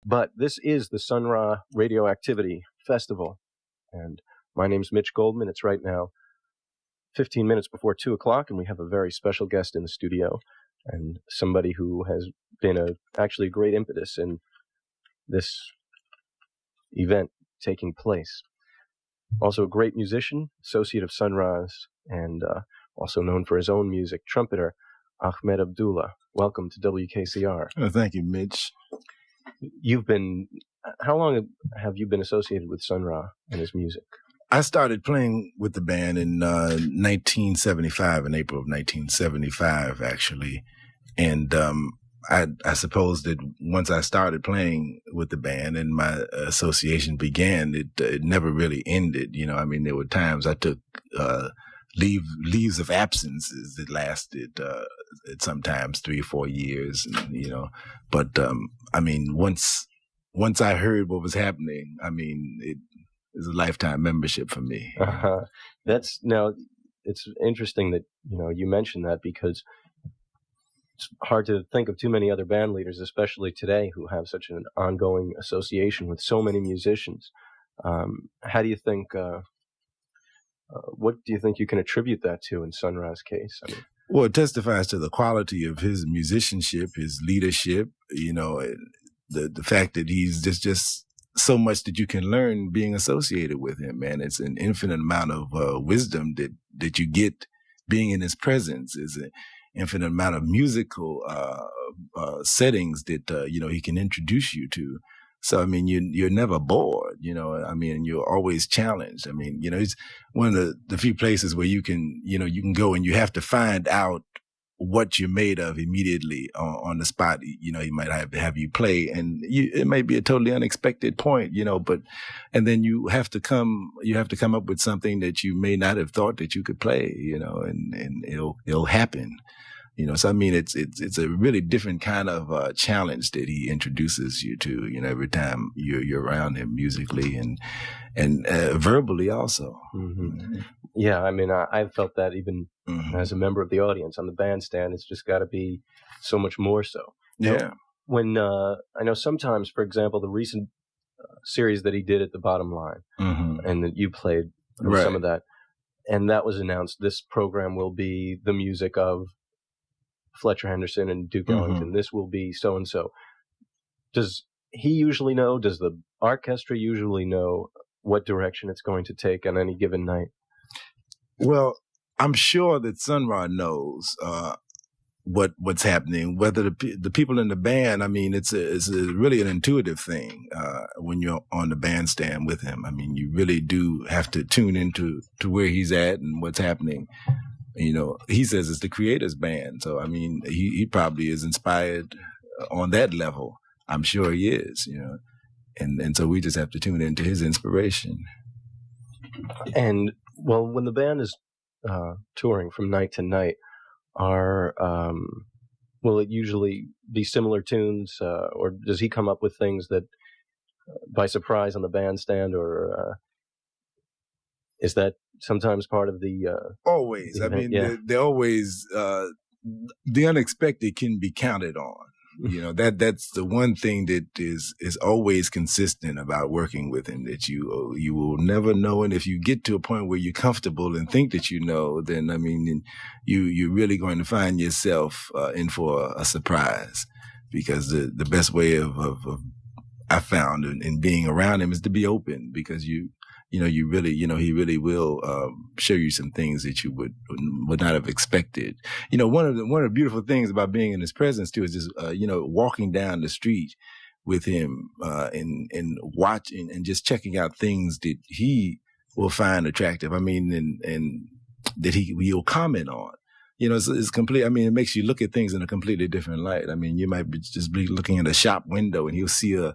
But this is the Sun Ra Radioactivity Festival, and my name's Mitch Goldman. It's right now 15 minutes before 2 o'clock, and we have a very special guest in the studio, and somebody who has been actually a great impetus in this event taking place. Also a great musician, associate of Sun Ra's, and also known for his own music, trumpeter Ahmed Abdullah. Welcome to WKCR. Oh, thank you, Mitch. How long have you been associated with Sun Ra and his music? I started playing with the band in 1975, in April of 1975, actually. And I suppose that once I started playing with the band and my association began, it never really ended. You know, I mean, there were times I took leaves of absences that lasted sometimes 3 or 4 years, and, you know. But I mean, once I heard what was happening, I mean, it was a lifetime membership for me. It's interesting that you mentioned that, because it's hard to think of too many other band leaders, especially today, who have such an ongoing association with so many musicians. How do you think? What do you think you can attribute that to in Sun Ra's case? I mean, well, it testifies to the quality of his musicianship, his leadership. You know, the fact that he's just so much that you can learn being associated with him, man. It's an infinite amount of wisdom that you get being in his presence. Is an infinite amount of musical settings that he can introduce you to. So I mean, you're never bored. You know, I mean, you're always challenged. I mean, it's one of the few places where you can go and you have to find out what you're made of immediately on the spot. You know, he might have you play, and it may be a totally unexpected point, and then you have to come up with something that you may not have thought that you could play, and it'll happen. So I mean, it's a really different kind of challenge that he introduces you to, every time you're around him musically and verbally also. Mm-hmm. Yeah, I mean, I've felt that even as a member of the audience on the bandstand. It's just got to be so much more so. Yeah. When I know sometimes, for example, the recent series that he did at the Bottom Line, and that you played some of that, and that was announced. This program will be the music of Fletcher Henderson and Duke Ellington. This will be so and so. Does he usually know? Does the orchestra usually know what direction it's going to take on any given night? Well, I'm sure that Sun Ra knows what's happening. Whether the people in the band, I mean, it's really an intuitive thing when you're on the bandstand with him. I mean, you really do have to tune into where he's at and what's happening. He says it's the creator's band. So, I mean, he probably is inspired on that level. I'm sure he is, and so we just have to tune into his inspiration. And, well, when the band is touring from night to night, will it usually be similar tunes, or does he come up with things that by surprise on the bandstand, or is that sometimes part of the always? The event? I mean, they're always the unexpected can be counted on. That's the one thing that is always consistent about working with him, that you will never know. And if you get to a point where you're comfortable and think that you know, then I mean, you're really going to find yourself in for a surprise, because the best way of I found in being around him is to be open, because you really, he really will show you some things that you would not have expected. One of the beautiful things about being in his presence too is just walking down the street with him and watching and just checking out things that he will find attractive. I mean, and that he'll comment on. It's complete. I mean, it makes you look at things in a completely different light. I mean, you might just be looking at a shop window and he'll see a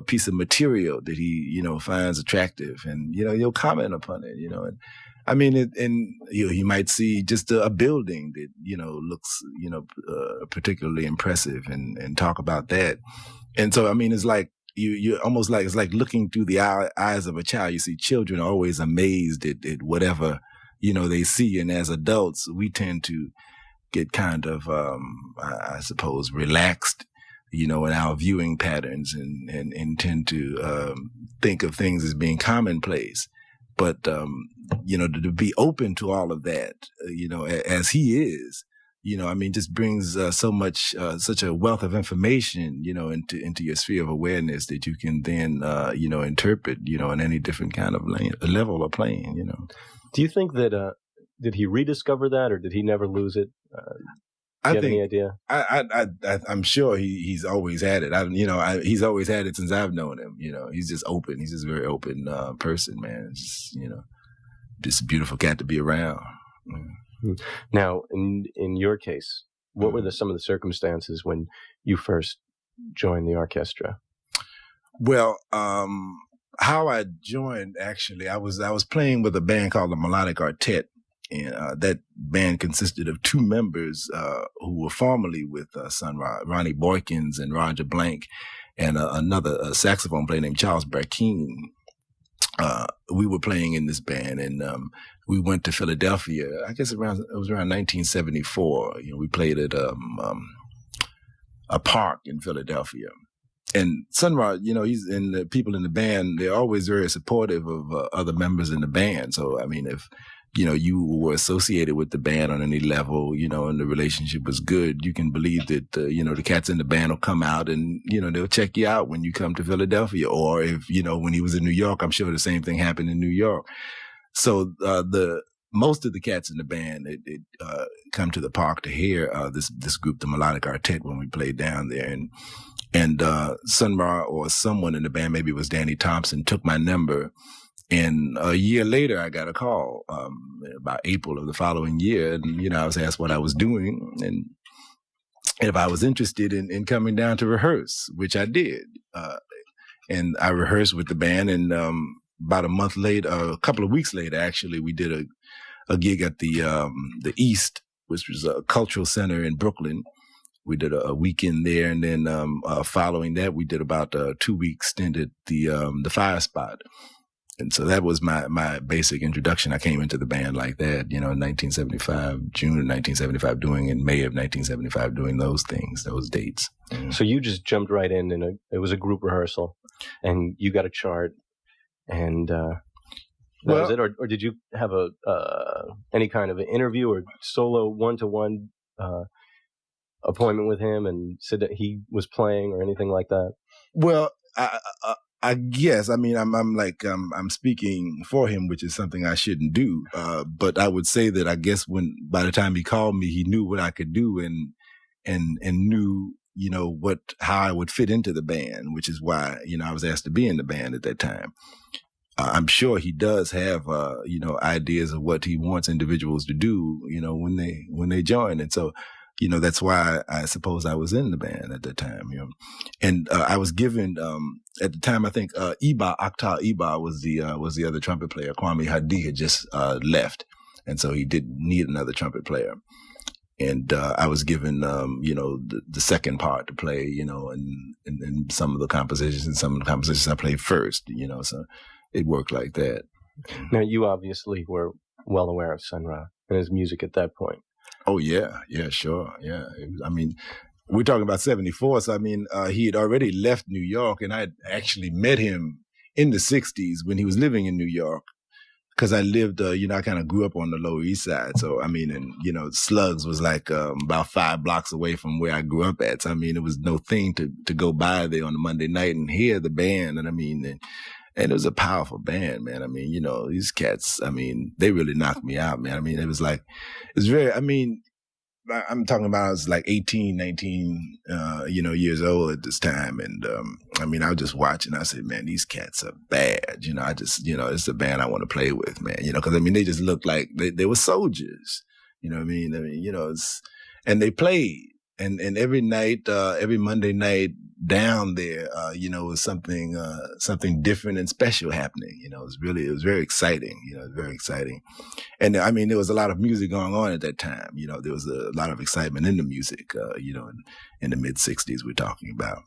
piece of material that he, finds attractive, and, he'll comment upon it, and I mean, he might see just a building that, looks, particularly impressive and talk about that. And so, I mean, it's like, you almost like, it's like looking through the eyes of a child. You see, children are always amazed at whatever, they see. And as adults, we tend to get kind of, I suppose, relaxed in our viewing patterns and tend to think of things as being commonplace. But, to be open to all of that, as he is, just brings so much, such a wealth of information, into your sphere of awareness that you can then, interpret, in any different kind of level or plane, Do you think that, did he rediscover that, or did he never lose it? Do you have any idea? I'm sure he's always had it. He's always had it since I've known him. He's just open. He's just a very open person, man. It's just, just a beautiful cat to be around. Now, in your case, what were some of the circumstances when you first joined the orchestra? Well, how I joined, actually, I was playing with a band called the Melodic Quartet. And that band consisted of two members who were formerly with Sun Ra, Ronnie Boykins and Roger Blank, and another saxophone player named Charles Barkeen. We were playing in this band, and we went to Philadelphia. I guess it was around 1974. We played at a park in Philadelphia. And Sun Ra, and the people in the band, they're always very supportive of other members in the band. So, if you were associated with the band on any level, and the relationship was good, you can believe that, the cats in the band will come out and, they'll check you out when you come to Philadelphia. Or if, when he was in New York, I'm sure the same thing happened in New York. So, most of the cats in the band, come to the park to hear, this group, the Melodic Quartet, when we played down there. And Sun Ra or someone in the band, maybe it was Danny Thompson, took my number. And a year later, I got a call, about April of the following year. And, I was asked what I was doing and if I was interested in coming down to rehearse, which I did. And I rehearsed with the band. And about a couple of weeks later, actually, we did a gig at the East, which was a cultural center in Brooklyn. We did a weekend there. And then following that, we did about a 2-week stint at the Fire Spot. And so that was my basic introduction. I came into the band like that, in 1975, June of 1975, in May of 1975, doing those things, those dates. So you just jumped right in it was a group rehearsal, and you got a chart, and that was it? Or did you have any kind of an interview or solo one-to-one appointment with him and said that he was playing or anything like that? Well, I guess, I'm speaking for him, which is something I shouldn't do. But I would say that I guess by the time he called me, he knew what I could do and knew, how I would fit into the band, which is why, I was asked to be in the band at that time. I'm sure he does have, ideas of what he wants individuals to do, when they join. And so, that's why I suppose I was in the band at that time, And I was given at the time, I think Akhtar Iba was the other trumpet player. Kwame Hadi had just left, and so he didn't need another trumpet player. And I was given the second part to play, and some of the compositions, and some of the compositions I played first, so it worked like that. Now, you obviously were well aware of Sun Ra and his music at that point. Oh, yeah, sure, yeah. We're talking about 74, so he had already left New York, and I had actually met him in the 60s when he was living in New York, because I lived, I kind of grew up on the Lower East Side, so, Slugs was like about 5 blocks away from where I grew up at, so, it was no thing to go by there on a Monday night and hear the band, and it was a powerful band, man. These cats, they really knocked me out, man. It was very, I'm talking about I was like 18, 19, years old at this time. And, I was just watching. I said, man, these cats are bad. It's the band I want to play with, man. Cause they just looked like they were soldiers. And they played. And every night, every Monday night down there, was something different and special happening. It was very exciting, very exciting. And there was a lot of music going on at that time. There was a lot of excitement in the music, in the mid 60s we're talking about.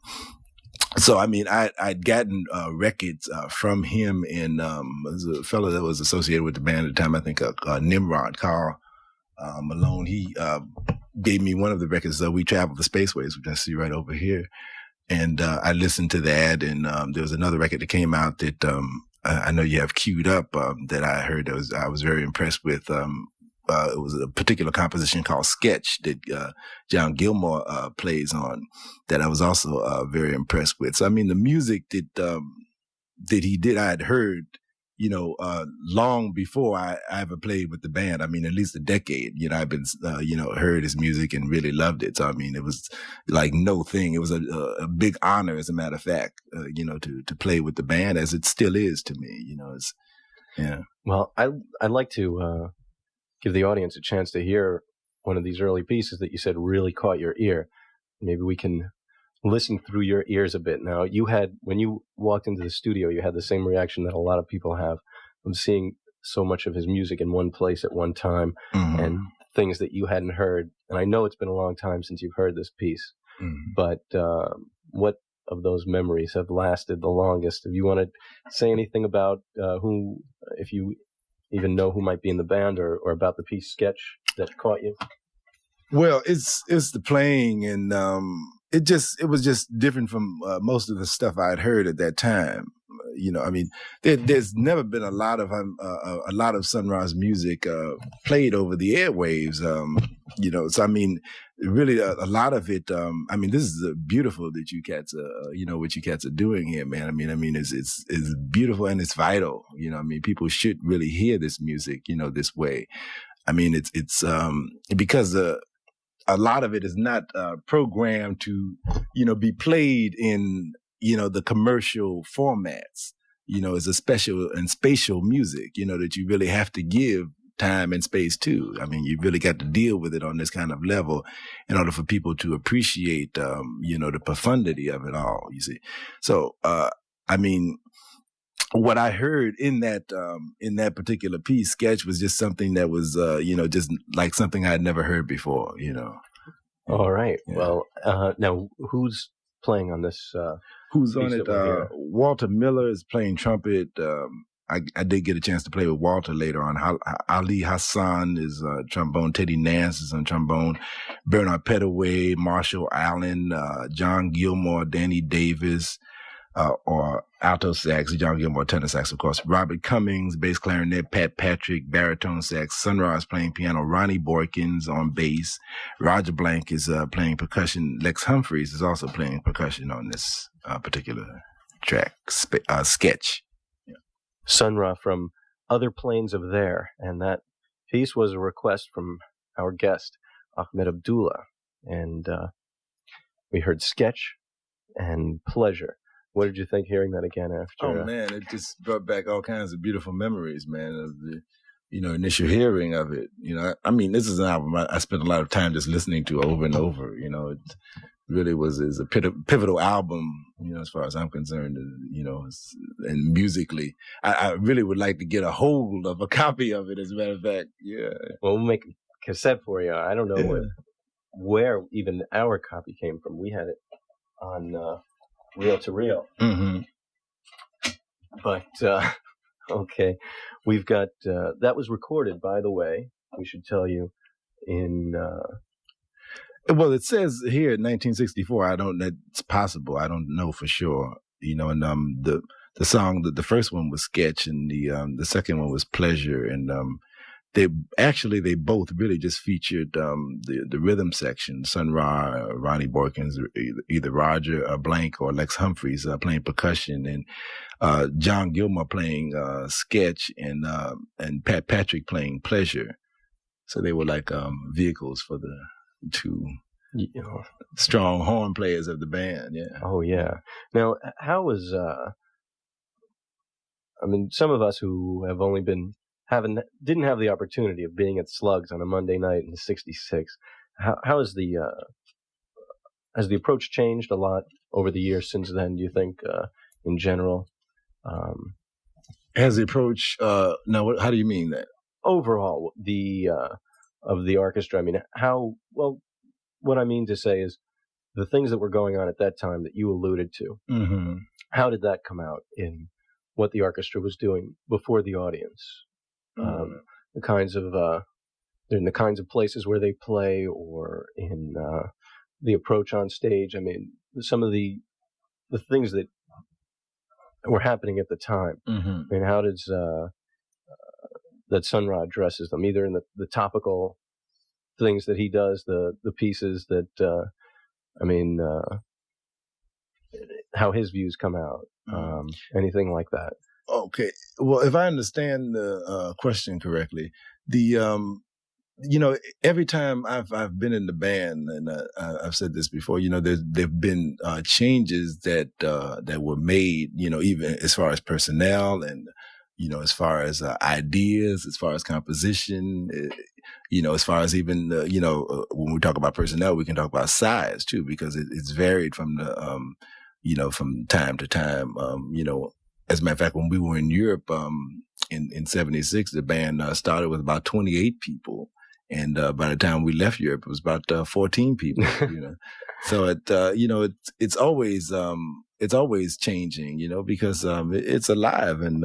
So, I'd gotten, records, from him and, there's a fellow that was associated with the band at the time, I think, Nimrod, Carl Malone. He gave me one of the records. We Travel the Spaceways, which I see right over here. And I listened to that. And there was another record that came out that I know you have queued up that I heard I was very impressed with. It was a particular composition called Sketch that John Gilmore plays on that I was also very impressed with. So, I mean, the music that he did, I had heard, long before I ever played with the band. I mean, at least a decade, I've been, heard his music and really loved it. So, I mean, it was like no thing. It was a big honor, as a matter of fact, to play with the band, as it still is to me, yeah. Well, I'd like to give the audience a chance to hear one of these early pieces that you said really caught your ear. Maybe we can listen through your ears a bit. Now, when you walked into the studio, you had the same reaction that a lot of people have from seeing so much of his music in one place at one time, mm-hmm. and things that you hadn't heard. And I know it's been a long time since you've heard this piece, mm-hmm. but what of those memories have lasted the longest? If you want to say anything about if you even know who might be in the band, or about the piece Sketch that caught you? Well, it's the playing, and it was just different from most of the stuff I'd heard at that time. I mean, there's never been a lot of Sun Ra's music played over the airwaves. So I mean, really a lot of it. I mean, this is beautiful that you cats, what you cats are doing here, man. I mean, it's beautiful and it's vital. I mean, people should really hear this music, this way. I mean, it's because a lot of it is not programmed to, be played in, the commercial formats. It's a special and spatial music, that you really have to give time and space to. I mean, you really got to deal with it on this kind of level in order for people to appreciate, the profundity of it all, you see. So, I mean, what I heard in that particular piece, Sketch, was just something that was, just like something I had never heard before, All right. Yeah. Well, now who's playing on this? Who's on it? Walter Miller is playing trumpet. I did get a chance to play with Walter later on. Ali Hassan is trombone. Teddy Nance is on trombone. Bernard Pettaway, Marshall Allen, John Gilmore, Danny Davis, or alto sax, John Gilmore, tenor sax, of course. Robert Cummings, bass clarinet. Pat Patrick, baritone sax. Sun Ra is playing piano. Ronnie Boykins on bass. Roger Blank is playing percussion. Lex Humphreys is also playing percussion on this particular track, Sketch. Sun Ra from Other Planes of There, and that piece was a request from our guest, Ahmed Abdullah, and we heard Sketch and Pleasure. What did you think hearing that again after? Oh man, it just brought back all kinds of beautiful memories, man, of the, initial hearing of it. I mean, this is an album I spent a lot of time just listening to over and over. It really is a pivotal album, as far as I'm concerned, and musically. I really would like to get a hold of a copy of it, as a matter of fact. Yeah. Well, we'll make a cassette for you. I don't know where even our copy came from. We had it on Reel to Reel. Mm-hmm. But, okay. We've got, that was recorded, by the way, we should tell you, in... Well, it says here in 1964. That's possible. I don't know for sure. And the song, the first one was Sketch, and the second one was Pleasure, and they both really just featured the rhythm section. Sun Ra, Ronnie Boykins, either Roger Blank or Lex Humphreys playing percussion, and John Gilmore playing Sketch, and Pat Patrick playing Pleasure. So they were like vehicles for the two strong horn players of the band. Yeah. Oh yeah. Now, how was some of us who have only been didn't have the opportunity of being at Slugs on a Monday night in '66. How has the approach changed a lot over the years since then? Do you think, in general? Has the approach? Now, how do you mean that? Overall, of the orchestra. I mean, what I mean to say is the things that were going on at that time that you alluded to. Mm-hmm. How did that come out in what the orchestra was doing before the audience? The kinds of in the kinds of places where they play, or in the approach on stage. I mean, some of the things that were happening at the time. Mm-hmm. I mean, how does that Sun Ra addresses them, either in the topical things that he does, the pieces that, how his views come out, anything like that. Okay. Well, if I understand the question correctly, the every time I've been in the band, and I've said this before, there've been changes that were made, even as far as personnel and, as far as ideas, as far as composition, as far as even, when we talk about personnel, we can talk about size too, because it's varied from the, from time to time. As a matter of fact, when we were in Europe in 76, the band started with about 28 people. And by the time we left Europe, it was about 14 people. So it's always changing. Because it's alive, and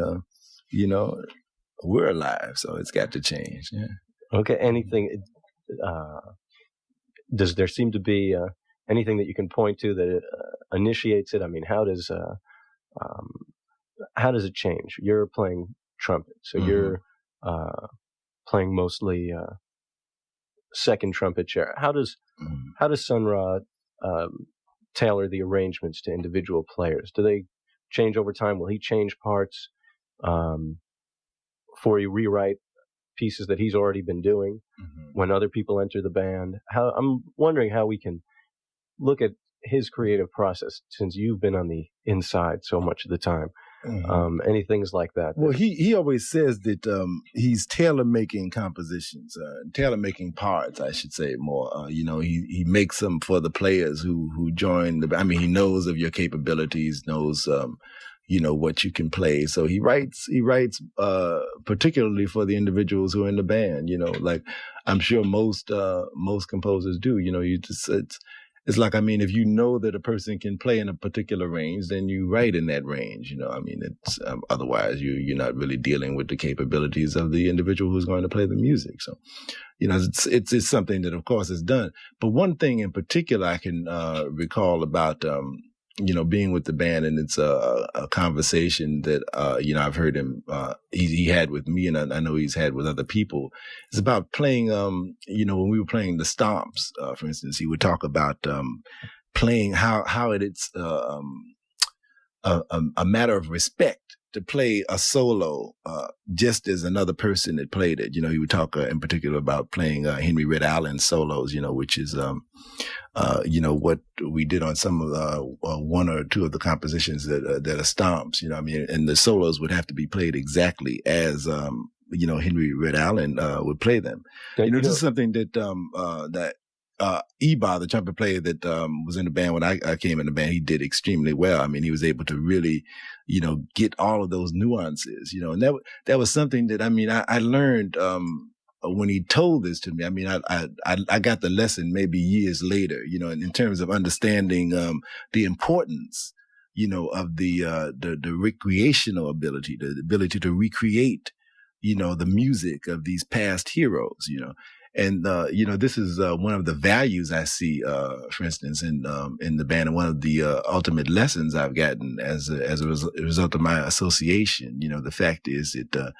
we're alive, so it's got to change. Yeah. Okay. Anything? Does there seem to be anything that you can point to that initiates it? I mean, how does it change? You're playing trumpet, so you're playing mostly second trumpet chair. How does Sun Ra tailor the arrangements to individual players? Do they change over time? Will he change parts for you, rewrite pieces that he's already been doing when other people enter the band? I'm wondering how we can look at his creative process, since you've been on the inside so much of the time. Any things like that? Well, he always says that he's tailor-making compositions, tailor-making parts, I should say more. He makes them for the players who join the. I mean, he knows of your capabilities, knows what you can play. So he writes particularly for the individuals who are in the band. Like I'm sure most composers do. It's like, I mean, if you know that a person can play in a particular range, then you write in that range. It's otherwise you're not really dealing with the capabilities of the individual who's going to play the music. So, it's something that, of course, is done. But one thing in particular I can recall about being with the band, and it's a conversation that I've heard him he had with me, and I know he's had with other people. It's about playing. When we were playing the Stomps, for instance, he would talk about playing how it's a matter of respect to play a solo just as another person had played it. He would talk in particular about playing Henry Red Allen solos, which is what we did on some of one or two of the compositions that are Stomps. And the solos would have to be played exactly as Henry Red Allen would play them. This is something that Eba, the trumpet player that was in the band when I came in the band, he did extremely well. I mean, he was able to really, get all of those nuances, and that was something that, I learned when he told this to me. I mean, I got the lesson maybe years later, in terms of understanding the importance, of the recreational ability, the ability to recreate, the music of these past heroes, And, this is one of the values I see, for instance, in the band, and one of the ultimate lessons I've gotten as a result of my association. The fact is that,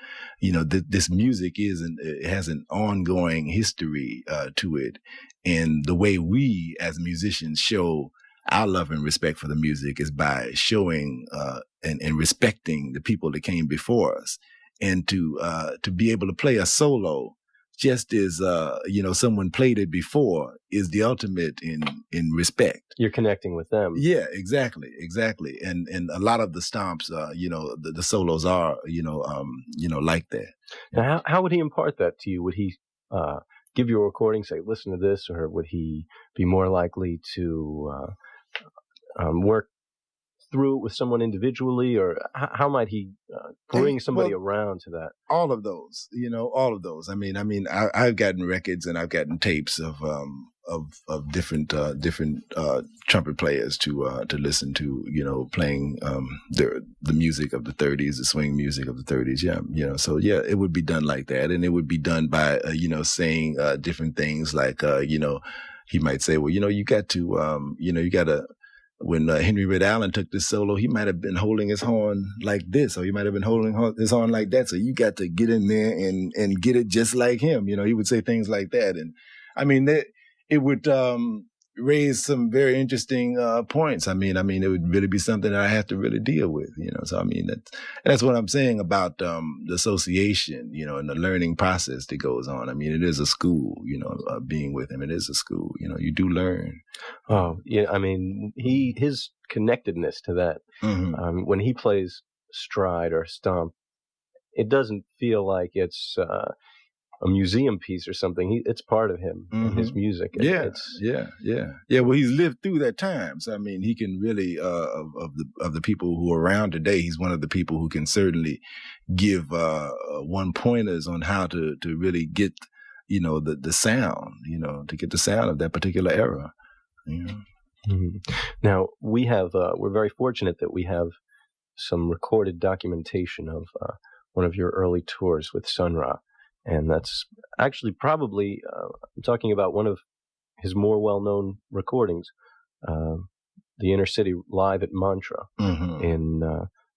this music it has an ongoing history to it. And the way we as musicians show our love and respect for the music is by showing and respecting the people that came before us. And to be able to play a solo just as someone played it before is the ultimate in respect. You're connecting with them. Yeah, exactly. And a lot of the Stomps, the solos are like that. Now, how would he impart that to you? Would he give you a recording, say, listen to this, or would he be more likely to work through it with someone individually, or how might he bring somebody around to that? All of those, all of those. I mean, I've gotten records and I've gotten tapes of different trumpet players to listen to, playing the music of the 30s, the swing music of the 30s. Yeah, so yeah, it would be done like that, and it would be done by saying different things like he might say, well, you got to you got to. When Henry Red Allen took this solo, he might have been holding his horn like this, or he might have been holding his horn like that. So you got to get in there and get it just like him. He would say things like that. And I mean, it would raise some very interesting points. I mean, it would really be something that I have to really deal with. So I mean, that's what I'm saying about the association, and the learning process that goes on. I mean, it is a school, being with him. It is a school. You do learn. Oh yeah, I mean, his connectedness to that. Mm-hmm. When he plays stride or stomp, it doesn't feel like it's a museum piece or something. It's part of him and his music. Yeah. Well, he's lived through that time. So, I mean, he can really, of the people who are around today, he's one of the people who can certainly give one pointers on how to really get, the sound, to get the sound of that particular era. Mm-hmm. Now, we have, we're very fortunate that we have some recorded documentation of one of your early tours with Sun Ra. And that's actually probably, I'm talking about one of his more well-known recordings, the Inner City Live at Mantra in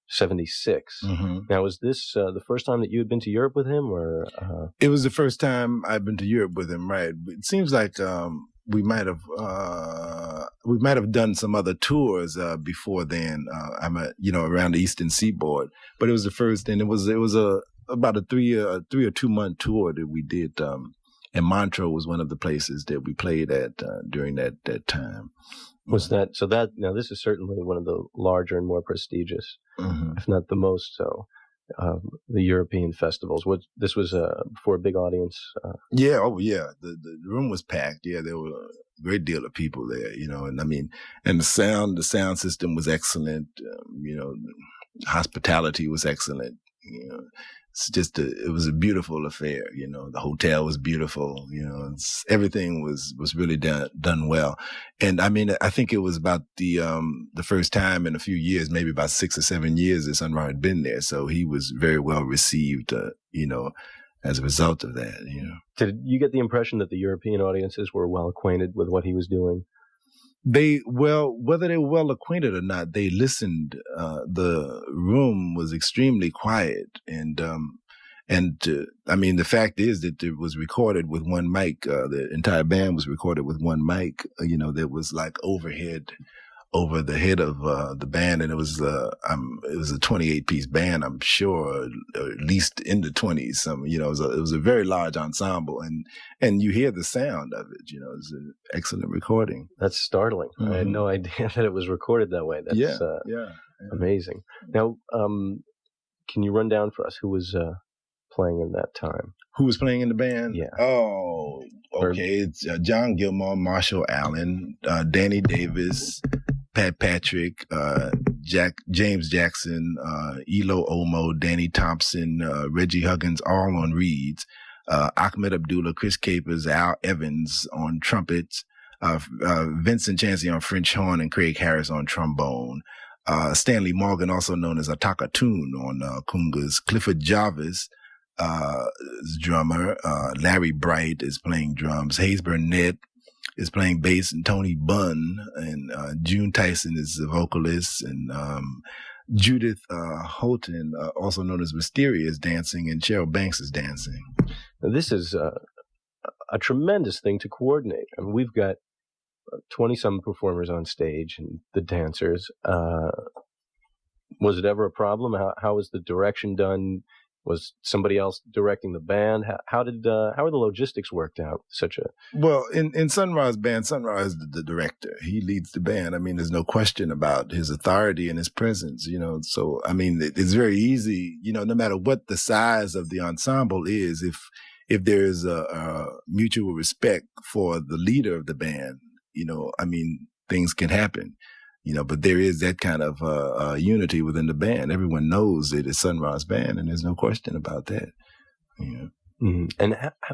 76. Now, was this the first time that you had been to Europe with him, or? It was the first time I've been to Europe with him, right? It seems like we might have done some other tours before then. Around the Eastern Seaboard, but it was the first, and it was about a 3 or 2 month tour that we did, and Montreux was one of the places that we played at during that time. Was that so? That now this is certainly one of the larger and more prestigious, if not the most so, the European festivals. This was for a big audience. Yeah, oh yeah, the room was packed. Yeah, there were a great deal of people there. And I mean, and the sound system was excellent. Hospitality was excellent. It's just it was a beautiful affair. The hotel was beautiful. Everything was really done well. And I mean, I think it was about the first time in a few years, maybe about 6 or 7 years that Sun Ra had been there. So he was very well received, as a result of that, Did you get the impression that the European audiences were well acquainted with what he was doing? Whether they were well acquainted or not, they listened. The room was extremely quiet, and I mean, the fact is that it was recorded with one mic. The entire band was recorded with one mic. That was like overhead over the head of the band, and it was a 28-piece band, I'm sure, or at least in the 20s. It was a very large ensemble, and you hear the sound of it. It's an excellent recording. That's startling. I had no idea that it was recorded that way. That's amazing. Now, can you run down for us who was playing in that time? Who was playing in the band? Yeah. Oh, okay. It's John Gilmore, Marshall Allen, Danny Davis, Pat Patrick, James Jackson, Elo Omo, Danny Thompson, Reggie Huggins, all on reeds. Ahmed Abdullah, Chris Capers, Al Evans on trumpets, Vincent Chansey on French horn, and Craig Harris on trombone. Stanley Morgan, also known as Atakatun, on congas. Clifford Jarvis, drummer. Larry Bright is playing drums. Hayes Burnett is playing bass, and Tony Bunn, and June Tyson is the vocalist, and Judith Houghton, also known as Mysteria, is dancing, and Cheryl Banks is dancing. Now, this is a tremendous thing to coordinate. I mean, we've got 20-some performers on stage and the dancers. Was it ever a problem? How was the direction done? Was somebody else directing the band? How were the logistics worked out? Well, in Sun Ra's band, Sun Ra is the director. He leads the band. I mean, there's no question about his authority and his presence. So I mean, it's very easy. No matter what the size of the ensemble is, if there is a mutual respect for the leader of the band, I mean, things can happen. But there is that kind of unity within the band. Everyone knows it is Sun Ra's band, and there's no question about that. And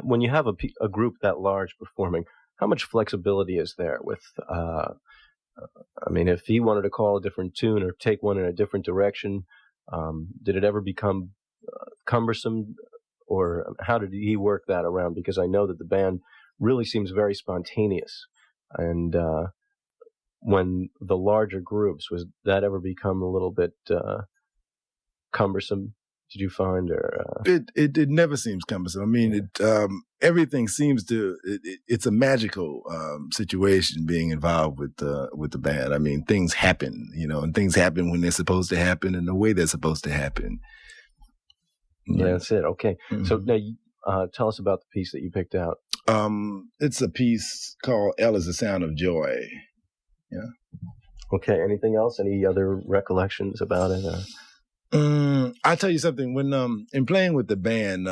when you have a group that large performing, how much flexibility is there with, I mean, if he wanted to call a different tune or take one in a different direction, did it ever become cumbersome, or how did he work that around? Because I know that the band really seems very spontaneous. And when the larger groups, was that ever become a little bit cumbersome? Did you find, or it never seems cumbersome. I mean, everything seems to. It's a magical situation being involved with the band. I mean, things happen, and things happen when they're supposed to happen and the way they're supposed to happen. Yeah, that's it. Okay, so now tell us about the piece that you picked out. It's a piece called "L is the Sound of Joy." Yeah. Okay. Anything else? Any other recollections about it? I'll tell you something. When in playing with the band,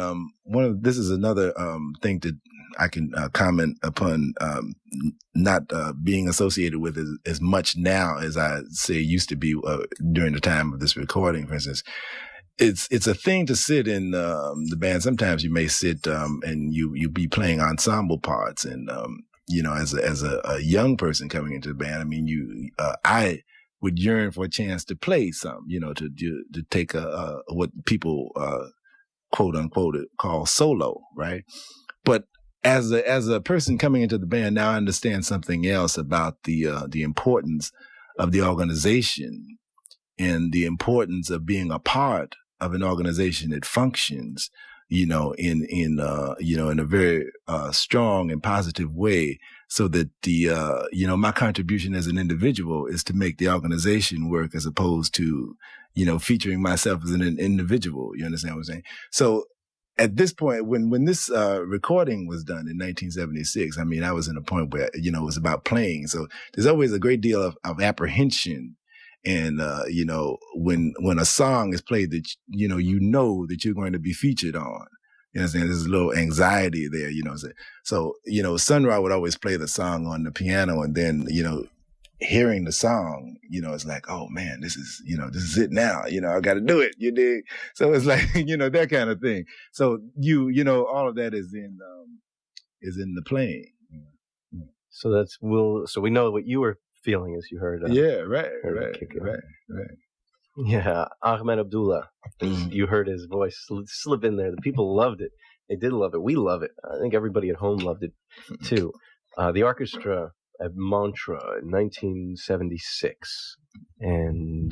this is another thing that I can comment upon, not being associated with as much now as I say used to be during the time of this recording. For instance, it's a thing to sit in the band. Sometimes you may sit and you be playing ensemble parts, and as a young person coming into the band, I mean, I would yearn for a chance to play some, to take what people quote unquote call solo, right? But as a person coming into the band now, I understand something else about the importance of the organization and the importance of being a part of an organization that functions, in a very strong and positive way, so that my contribution as an individual is to make the organization work, as opposed to, featuring myself as an individual. You understand what I'm saying? So at this point, when this recording was done in 1976, I mean, I was in a point where, it was about playing. So there's always a great deal of apprehension. And, when a song is played that, that you're going to be featured on, you know what I'm saying? There's a little anxiety there, So, Sun Ra would always play the song on the piano, and then, hearing the song, it's like, oh man, this is it now, I got to do it. You dig? So it's like, that kind of thing. So all of that is in the playing. So so we know what you were feeling as you heard. Right. Yeah, Ahmed Abdullah. You heard his voice slip in there. The people loved it. They did love it. We love it. I think everybody at home loved it too. The orchestra at Mantra in 1976, and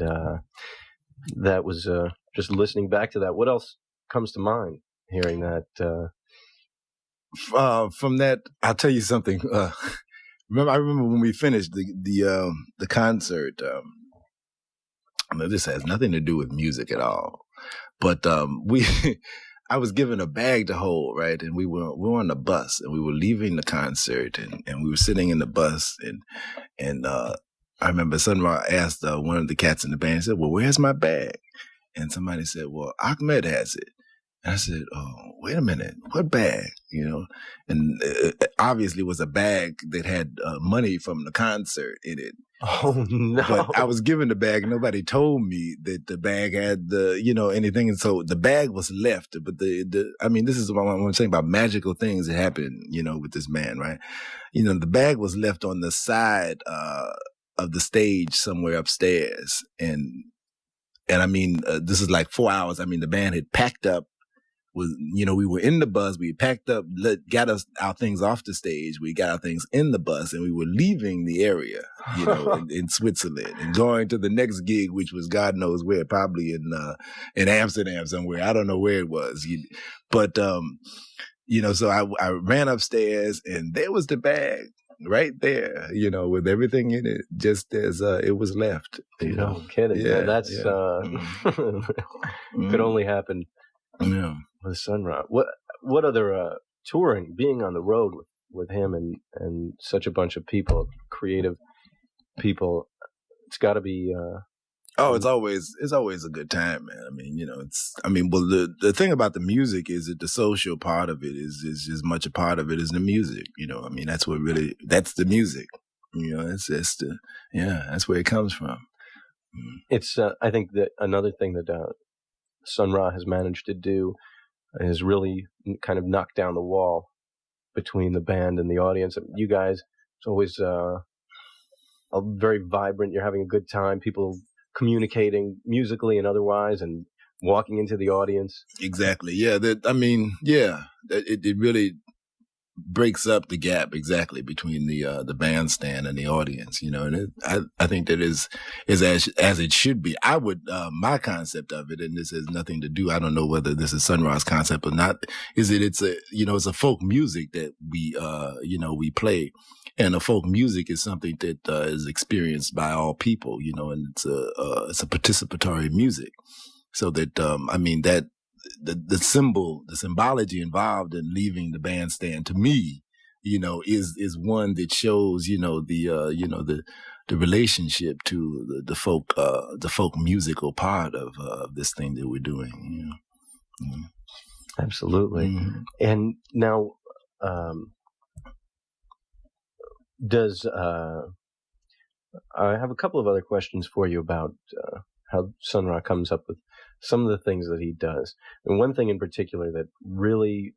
that was just listening back to that. What else comes to mind hearing that? From that, I'll tell you something. I remember when we finished the concert. This has nothing to do with music at all, but I was given a bag to hold, right? And we were on the bus, and we were leaving the concert, and we were sitting in the bus, and I remember Sun Ra asked one of the cats in the band, said, "Well, where's my bag?" And somebody said, "Well, Ahmed has it." And I said, "Oh, wait a minute, what bag?" And it obviously was a bag that had money from the concert in it. Oh no! But I was given the bag. Nobody told me that the bag had anything, and so the bag was left. But I mean, this is what I'm saying about magical things that happen, with this man, right? The bag was left on the side of the stage somewhere upstairs, and I mean, this is like 4 hours. I mean, the band had packed up. We were in the bus, we packed up, got our things off the stage, we got our things in the bus, and we were leaving the area, in Switzerland, and going to the next gig, which was God knows where, probably in Amsterdam somewhere. I don't know where it was. But, so I ran upstairs, and there was the bag right there, with everything in it, just as it was left. No kidding. Yeah, that's could only happen. Yeah. With Sun Ra. What other touring, being on the road with him and such a bunch of people, creative people, it's got to be. It's always a good time, man. I mean, well, the thing about the music is that the social part of it is as much a part of it as the music. That's the music. That's where it comes from. It's I think that another thing that Sun Ra has managed to do is really kind of knock down the wall between the band and the audience. You guys, it's always very vibrant. You're having a good time. People communicating musically and otherwise, and walking into the audience. Exactly. Yeah. It really breaks up the gap exactly between the bandstand and the audience, and I think that is as it should be. I would, my concept of it, and this has nothing to do, I don't know whether this is Sun Ra's concept or not, is that it's a folk music that we play. And a folk music is something that is experienced by all people, and it's a participatory music. So that, the symbology involved in leaving the bandstand to me, is one that shows, the relationship to the folk musical part of this thing that we're doing. Mm-hmm. Absolutely. Mm-hmm. And now, I have a couple of other questions for you about how Sun Ra comes up with some of the things that he does. And one thing in particular that really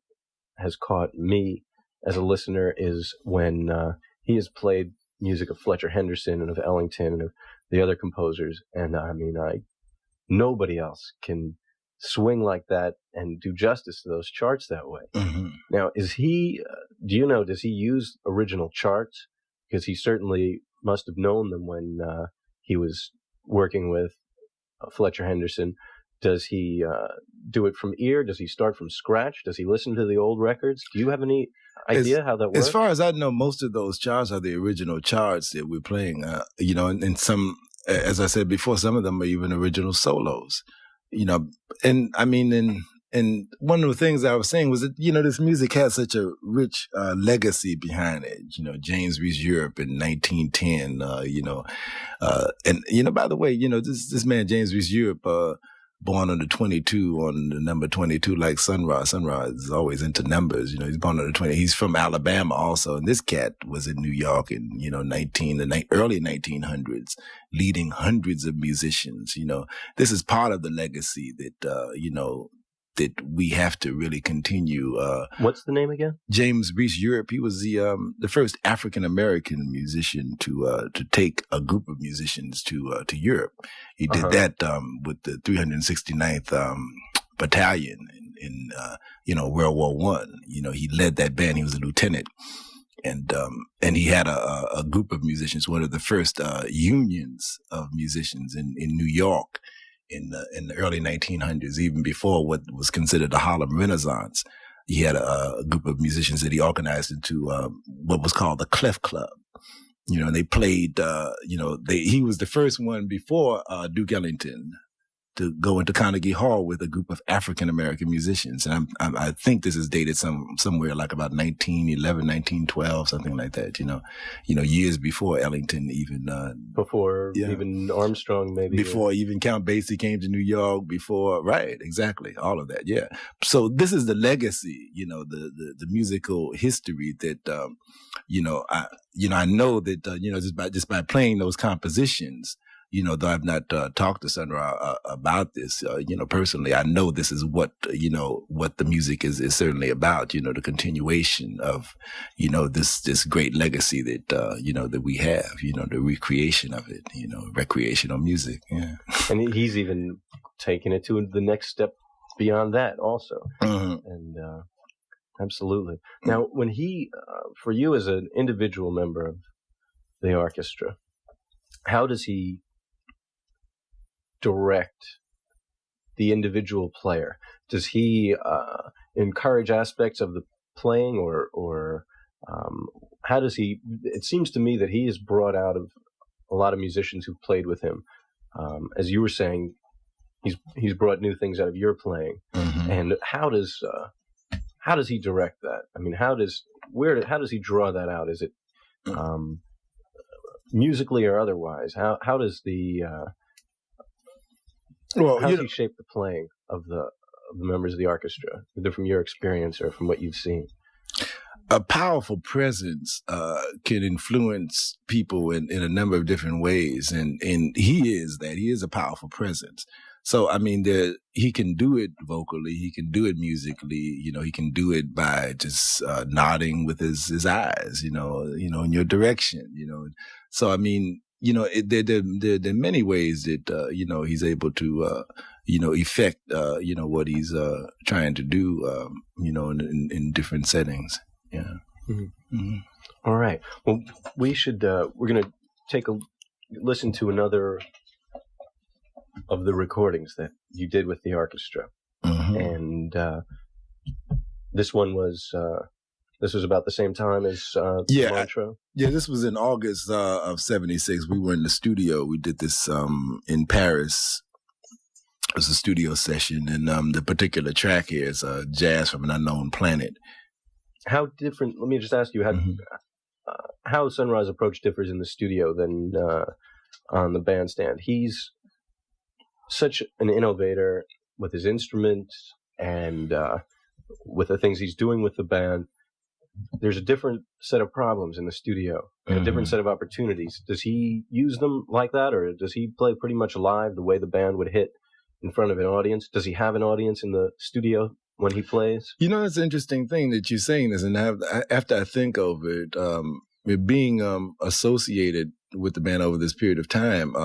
has caught me as a listener is when he has played music of Fletcher Henderson and of Ellington and of the other composers. And nobody else can swing like that and do justice to those charts that way. Mm-hmm. Now, does he use original charts? Because he certainly must have known them when he was working with Fletcher Henderson. Does he do it from ear? Does he start from scratch? Does he listen to the old records? Do you have any idea how that works? As far as I know, most of those charts are the original charts that we're playing, and some, as I said before, some of them are even original solos, and one of the things I was saying was that, this music has such a rich legacy behind it. James Reese Europe in 1910, and, by the way, this man, James Reese Europe, born on the number 22, like Sun Ra. Sun Ra is always into numbers. He's born on the 20. He's from Alabama also. And this cat was in New York in, early 1900s, leading hundreds of musicians. This is part of the legacy that, that we have to really continue. What's the name again? James Reese Europe. He was the first African-American musician to take a group of musicians to Europe. He did that with the 369th Battalion in World War One. He led that band. He was a lieutenant. And he had a group of musicians, one of the first unions of musicians in New York in the early 1900s, even before what was considered the Harlem Renaissance. He had a group of musicians that he organized into what was called the Clef Club. And they played, he was the first one before Duke Ellington to go into Carnegie Hall with a group of African-American musicians. And I think this is dated somewhere like about 1911, 1912, something like that, years before Ellington even. Even Armstrong, maybe. Before even Count Basie came to New York, right, exactly, all of that, yeah. So this is the legacy, the musical history that, I know that, just by playing those compositions, though I've not talked to Sun Ra about this, personally, I know this is what the music is certainly about, the continuation of, this great legacy that, that we have, the recreation of it, recreational music. Yeah. And he's even taken it to the next step beyond that also. Mm-hmm. And absolutely. Now, when for you as an individual member of the orchestra, how does he direct the individual player? Does he encourage aspects of the playing, or how does he? It seems to me that he has brought out of a lot of musicians who've played with him. As you were saying, he's brought new things out of your playing. Mm-hmm. And how does he direct that? I mean, how does he draw that out? Is it musically or otherwise? How does the how does he shape the playing of the members of the orchestra, either from your experience or from what you've seen? A powerful presence can influence people in a number of different ways, and he is a powerful presence. So, I mean, he can do it vocally. He can do it musically. He can do it by just nodding with his eyes, in your direction, So, I mean, there are many ways that, he's able to, effect, what he's trying to do, in different settings. Yeah. Mm-hmm. Mm-hmm. All right. Well, we're going to take a listen to another of the recordings that you did with the orchestra. Mm-hmm. And this was about the same time as Montreux? Yeah, this was in August of 76. We were in the studio. We did this in Paris. It was a studio session, and the particular track here is Jazz from an Unknown Planet. How different, let me just ask you, how Sunrise approach differs in the studio than on the bandstand? He's such an innovator with his instruments and with the things he's doing with the band. There's a different set of problems in the studio, and a different set of opportunities. Does he use them like that, or does he play pretty much live the way the band would hit in front of an audience? Does he have an audience in the studio when he plays? It's an interesting thing that you're saying this, and after I think over it, being associated with the band over this period of time,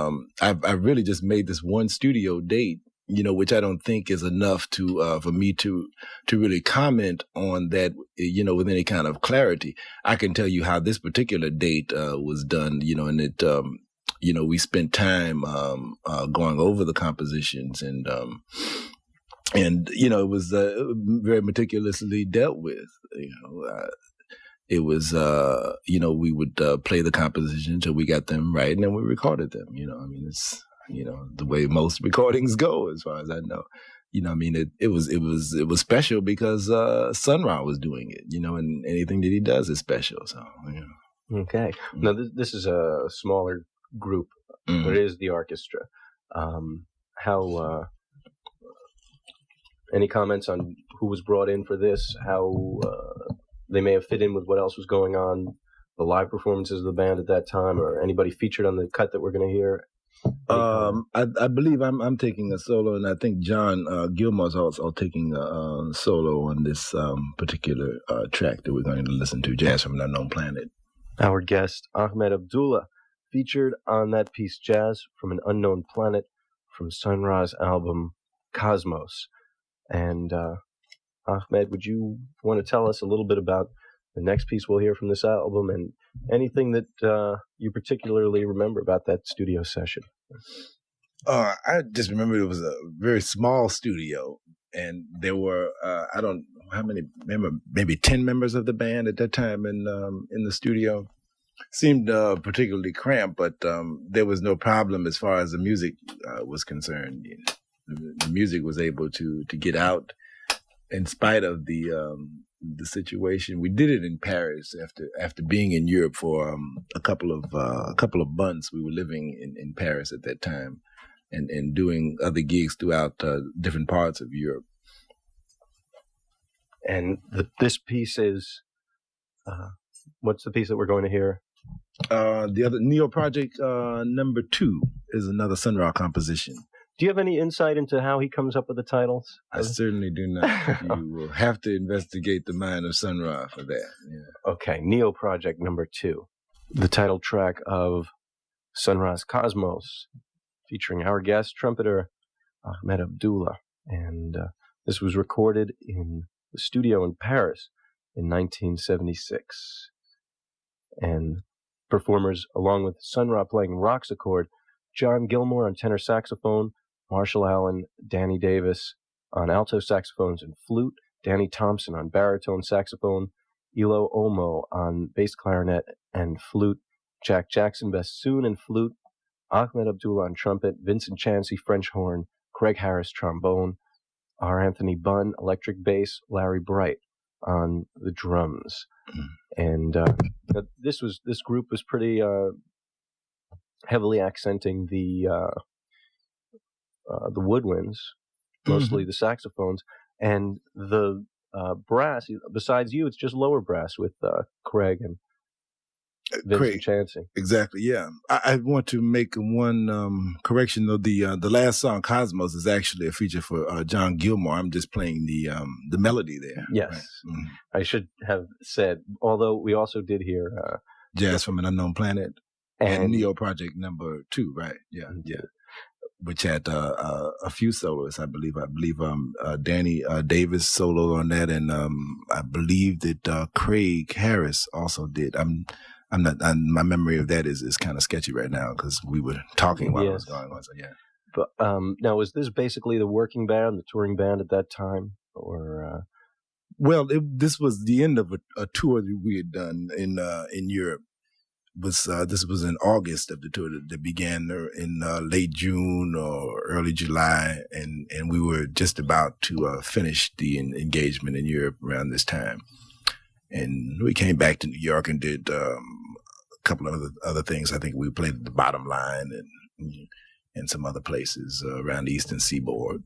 I've really just made this one studio date, which I don't think is enough for me to really comment on that, with any kind of clarity. I can tell you how this particular date was done, and it, we spent time going over the compositions, and it was very meticulously dealt with. It was, we would play the composition until we got them right, and then we recorded them. It's, the way most recordings go, as far as I know. It was special because Sun Ra was doing it, and anything that he does is special. So, Okay. Now, this is a smaller group, but it is the orchestra. Any comments on who was brought in for this? How they may have fit in with what else was going on, the live performances of the band at that time, or anybody featured on the cut that we're going to hear? I believe I'm taking a solo, and I think John Gilmore's also taking a solo on this particular track that we're going to listen to, Jazz from an Unknown Planet. Our guest, Ahmed Abdullah, featured on that piece, Jazz from an Unknown Planet, from Sun Ra's album, Cosmos. And Ahmed, would you want to tell us a little bit about the next piece we'll hear from this album, and anything that you particularly remember about that studio session? I just remember it was a very small studio, and there were I don't know how many, maybe 10 members of the band at that time in the studio. Seemed particularly cramped, but there was no problem as far as the music was concerned. The music was able to get out in spite of the situation. We did it in Paris after being in Europe for a couple of months. We were living in Paris at that time, and doing other gigs throughout different parts of Europe. And this piece is what's the piece that we're going to hear? The other Neo Project number 2 is another Sun Ra composition. Do you have any insight into how he comes up with the titles? I certainly do not. You will have to investigate the mind of Sun Ra for that. Yeah. Okay, Neo Project number 2, the title track of Sun Ra's Cosmos, featuring our guest trumpeter Ahmed Abdullah, and this was recorded in the studio in Paris in 1976. And performers, along with Sun Ra playing Roxachord, John Gilmore on tenor saxophone, Marshall Allen, Danny Davis on alto saxophones and flute, Danny Thompson on baritone saxophone, Elo Omo on bass clarinet and flute, Jack Jackson bassoon and flute, Ahmed Abdullah on trumpet, Vincent Chansey French horn, Craig Harris trombone, R. Anthony Bunn electric bass, Larry Bright on the drums. And this group was pretty heavily accenting the woodwinds, mostly the saxophones, and the brass. Besides you, it's just lower brass with Craig and Vincent Chansey. Exactly. Yeah. I want to make one correction though. The last song, Cosmos, is actually a feature for John Gilmore. I'm just playing the melody there. Yes. Right? Mm-hmm. I should have said, although we also did hear Jazz from an Unknown Planet and Neo Project number 2, right? Yeah. Mm-hmm. Yeah. Which had a few solos, I believe. Danny Davis soloed on that, and I believe that Craig Harris also did. My memory of that is kind of sketchy right now because we were talking while it was going on. So yeah. But now, was this basically the working band, the touring band at that time, or? Well, this was the end of a tour that we had done in Europe. This was in August of the tour that began in late June or early July, and we were just about to finish the engagement in Europe around this time. And we came back to New York and did a couple of other things. I think we played at the Bottom Line and some other places around the Eastern Seaboard.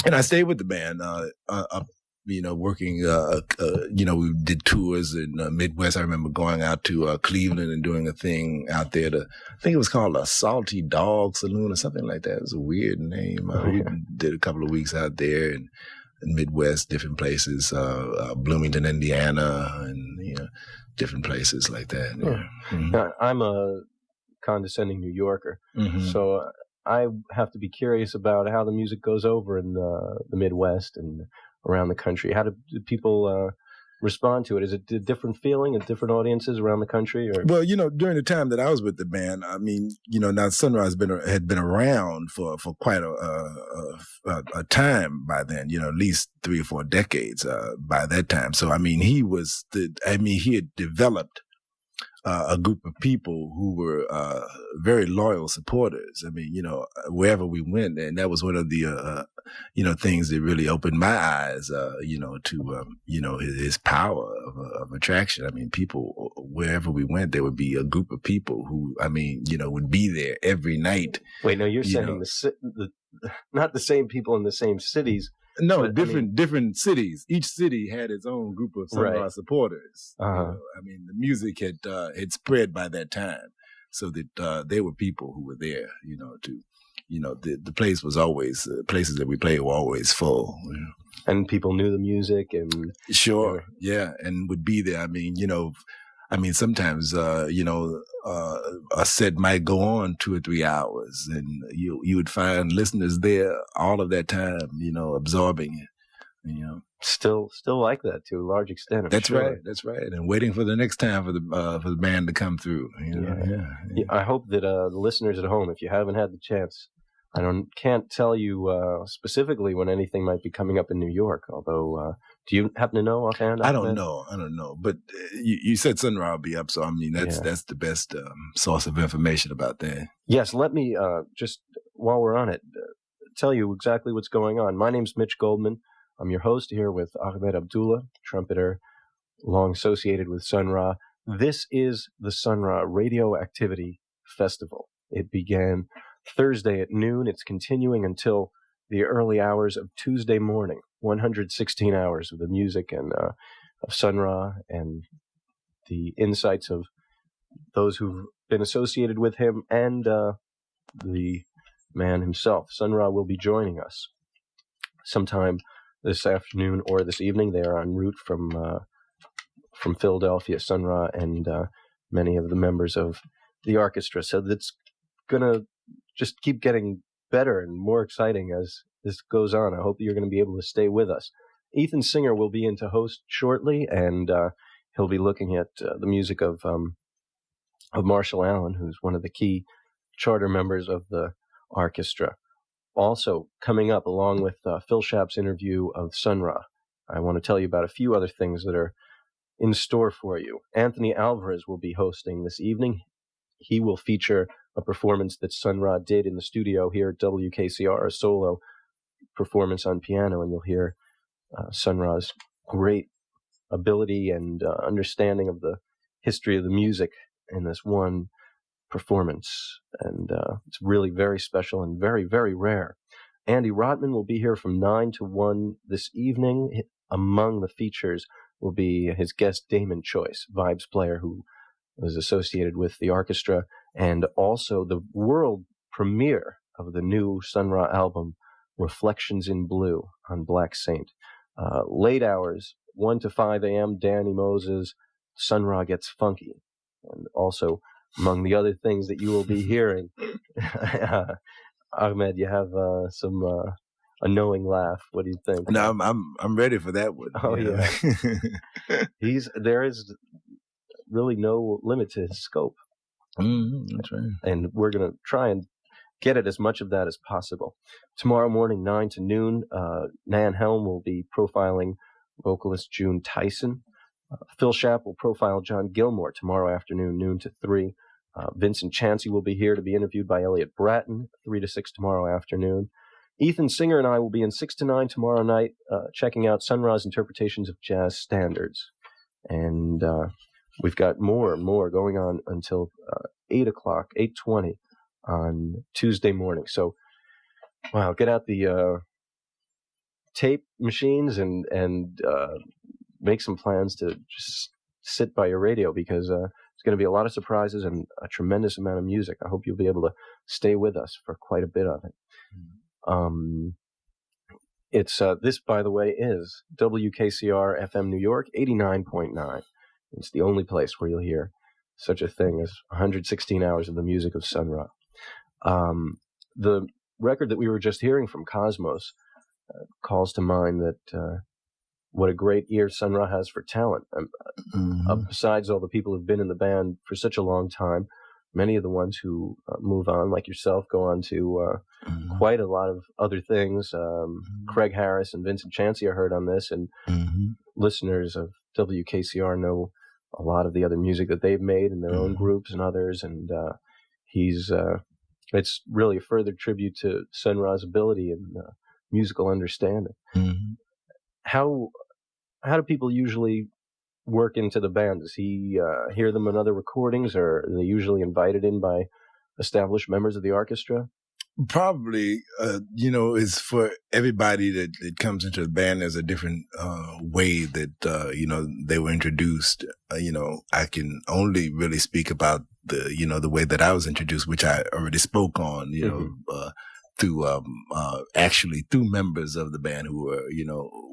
And I stayed with the band up. Working, we did tours in Midwest. I remember going out to Cleveland and doing a thing out there. I think it was called a Salty Dog Saloon or something like that. It was a weird name. We did a couple of weeks out there in Midwest, different places, Bloomington, Indiana, and, different places like that. Yeah. Mm-hmm. Now, I'm a condescending New Yorker, so I have to be curious about how the music goes over in the Midwest and around the country. How do people respond to it? Is it a different feeling at different audiences around the country? Or? Well, during the time that I was with the band, I mean, now Sunrise had been around for quite a time by then, at least 3 or 4 decades by that time. So, I mean, he had developed a group of people who were very loyal supporters. I mean, wherever we went, and that was one of the things that really opened my eyes, to his power of attraction. I mean, people wherever we went, there would be a group of people who, would be there every night. Wait, no, you're saying not the same people in the same cities. No, different cities. Each city had its own group of Sunrise supporters. Uh-huh. The music had spread by that time, so that there were people who were there. The place was always places that we played were always full. And people knew the music and sure, yeah, and would be there. Sometimes a set might go on 2 or 3 hours, and you would find listeners there all of that time, absorbing it. Still like that to a large extent. That's right. That's right. And waiting for the next time for the band to come through. Yeah. I hope that the listeners at home, if you haven't had the chance, can't tell you specifically when anything might be coming up in New York. Although, do you happen to know offhand? I don't know. But you said Sunrise will be up, so that's the best source of information about that. Yes, let me just while we're on it, tell you exactly what's going on. My name's Mitch Goldman. I'm your host here with Ahmed Abdullah, trumpeter, long associated with Sun Ra. This is the Sun Ra Radioactivity Festival. It began Thursday at noon. It's continuing until the early hours of Tuesday morning. 116 hours of the music and of Sun Ra and the insights of those who've been associated with him and the man himself. Sun Ra will be joining us sometime this afternoon or this evening. They are en route from Philadelphia, Sun Ra and many of the members of the orchestra. So that's going to just keep getting better and more exciting as this goes on. I hope that you're going to be able to stay with us. Ethan Singer will be in to host shortly, and he'll be looking at the music of Marshall Allen, who's one of the key charter members of the orchestra. Also coming up, along with Phil Schaap's interview of Sun Ra, I want to tell you about a few other things that are in store for you. Anthony Alvarez will be hosting this evening. He will feature a performance that Sun Ra did in the studio here at WKCR, a solo performance on piano, and you'll hear Sun Ra's great ability and understanding of the history of the music in this one performance. And it's really very special and very, very rare. Andy Rotman will be here from 9 to 1 this evening. Among the features will be his guest Damon Choice, vibes player who is associated with the orchestra, and also the world premiere of the new Sun Ra album, Reflections in Blue, on Black Saint. Late hours, 1 to 5 a.m., Danny Moses, Sun Ra Gets Funky. And also, among the other things that you will be hearing, Ahmed, you have a knowing laugh. What do you think? No, I'm ready for that one. Oh yeah. There is really no limit to his scope. That's right. And we're gonna try and get at as much of that as possible. Tomorrow morning, 9 to noon, Nan Helm will be profiling vocalist June Tyson. Phil Schaap will profile John Gilmore tomorrow afternoon, noon to 3. Vincent Chansey will be here to be interviewed by Elliot Bratton, 3 to 6 tomorrow afternoon. Ethan Singer and I will be in 6 to 9 tomorrow night, checking out Sun Ra's interpretations of jazz standards. And we've got more and more going on until 8 o'clock, 8:20 on Tuesday morning. So, wow, get out the tape machines and make some plans to just sit by your radio, because there's going to be a lot of surprises and a tremendous amount of music. I hope you'll be able to stay with us for quite a bit of it. It's this, by the way, is WKCR FM New York 89.9. It's the only place where you'll hear such a thing as 116 hours of the music of Sun Ra. The record that we were just hearing from Cosmos calls to mind that what a great ear Sun Ra has for talent. Besides all the people who've been in the band for such a long time, many of the ones who move on, like yourself, go on to quite a lot of other things. Craig Harris and Vincent Chansey are heard on this, and listeners of WKCR know a lot of the other music that they've made in their own groups and others. And it's really a further tribute to Sun Ra's ability and musical understanding. How do people usually work into the band? Does he hear them in other recordings, or are they usually invited in by established members of the orchestra? Probably, is for everybody that comes into the band. There's a different way that they were introduced. I can only really speak about the way that I was introduced, which I already spoke on. Through members of the band who were,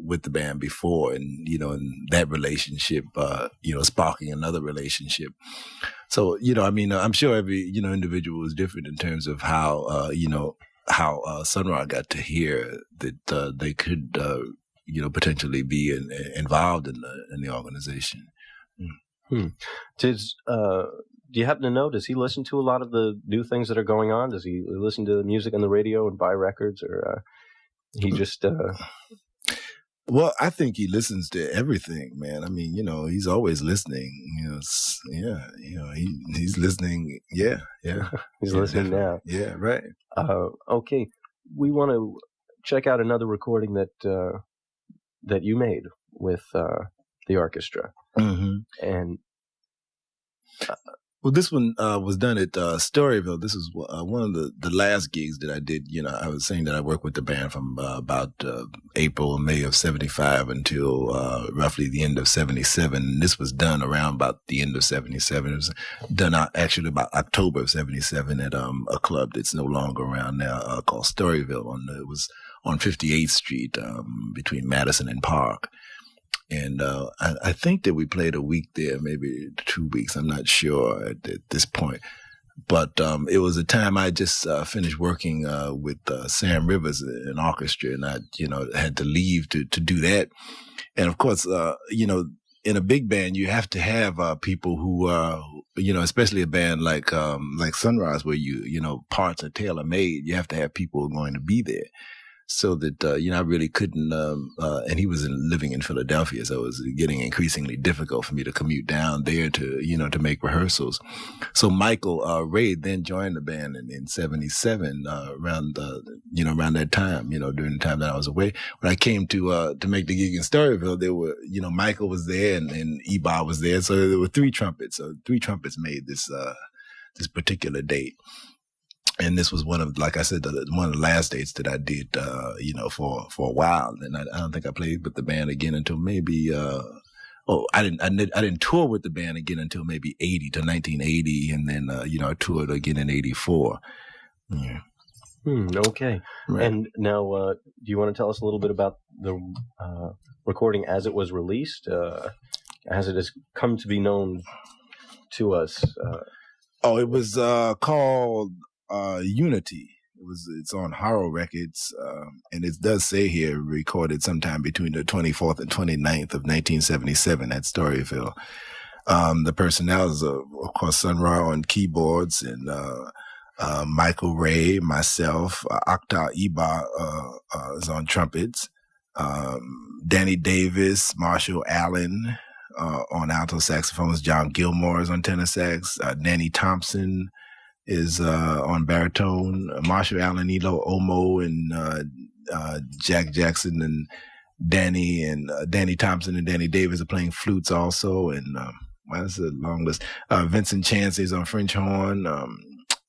with the band before, and, in that relationship, sparking another relationship. So, I'm sure every, individual is different in terms of how, how Sun Ra got to hear that they could, potentially be involved in the organization. Do you happen to know, does he listen to a lot of the new things that are going on? Does he listen to the music on the radio and buy records, or he just... Well, I think he listens to everything, man. He's always listening. He's listening. Yeah. He's listening now. Yeah, right. Okay. We want to check out another recording that you made with the orchestra. And... Well, this one was done at Storyville. This is one of the last gigs that I did. I was saying that I worked with the band from about April and May of 75 until roughly the end of 77. This was done around about the end of 77. It was done actually about October of 77 at a club that's no longer around now called Storyville. It was on 58th Street between Madison and Park. And I think that we played a week there, maybe 2 weeks. I'm not sure at this point. But it was a time I just finished working with Sam Rivers, an orchestra, and I, had to leave to do that. And of course, in a big band, you have to have people who, especially a band like Sun Ra's, where parts are tailor made. You have to have people who are going to be there. So that, I really couldn't, and he was living in Philadelphia, so it was getting increasingly difficult for me to commute down there to, to make rehearsals. So Michael, Ray then joined the band in 77, around that time, during the time that I was away. When I came to make the gig in Storyville, there were, Michael was there and Eba was there. So there were 3 trumpets. So 3 trumpets made this particular date. And this was one of, like I said, one of the last dates that I did, for a while. And I don't think I played with the band again until maybe I didn't tour with the band again until maybe 1980. And then, I toured again in 84. Yeah. Okay. Right. And now, do you want to tell us a little bit about the recording as it was released, as it has come to be known to us? It was called Unity. It's on Horror Records, and it does say here recorded sometime between the 24th and 29th of 1977 at Storyville. The personnel are, of course, Sun Ra on keyboards and Michael Ray, myself, Akhtar Iba is on trumpets, Danny Davis, Marshall Allen on alto saxophones, John Gilmore is on tenor sax, Danny Thompson is on baritone, Marshall Allen, Elo Omo, and Jack Jackson and Danny Thompson and Danny Davis are playing flutes also, and that's a long list. Vincent Chancey is on French horn.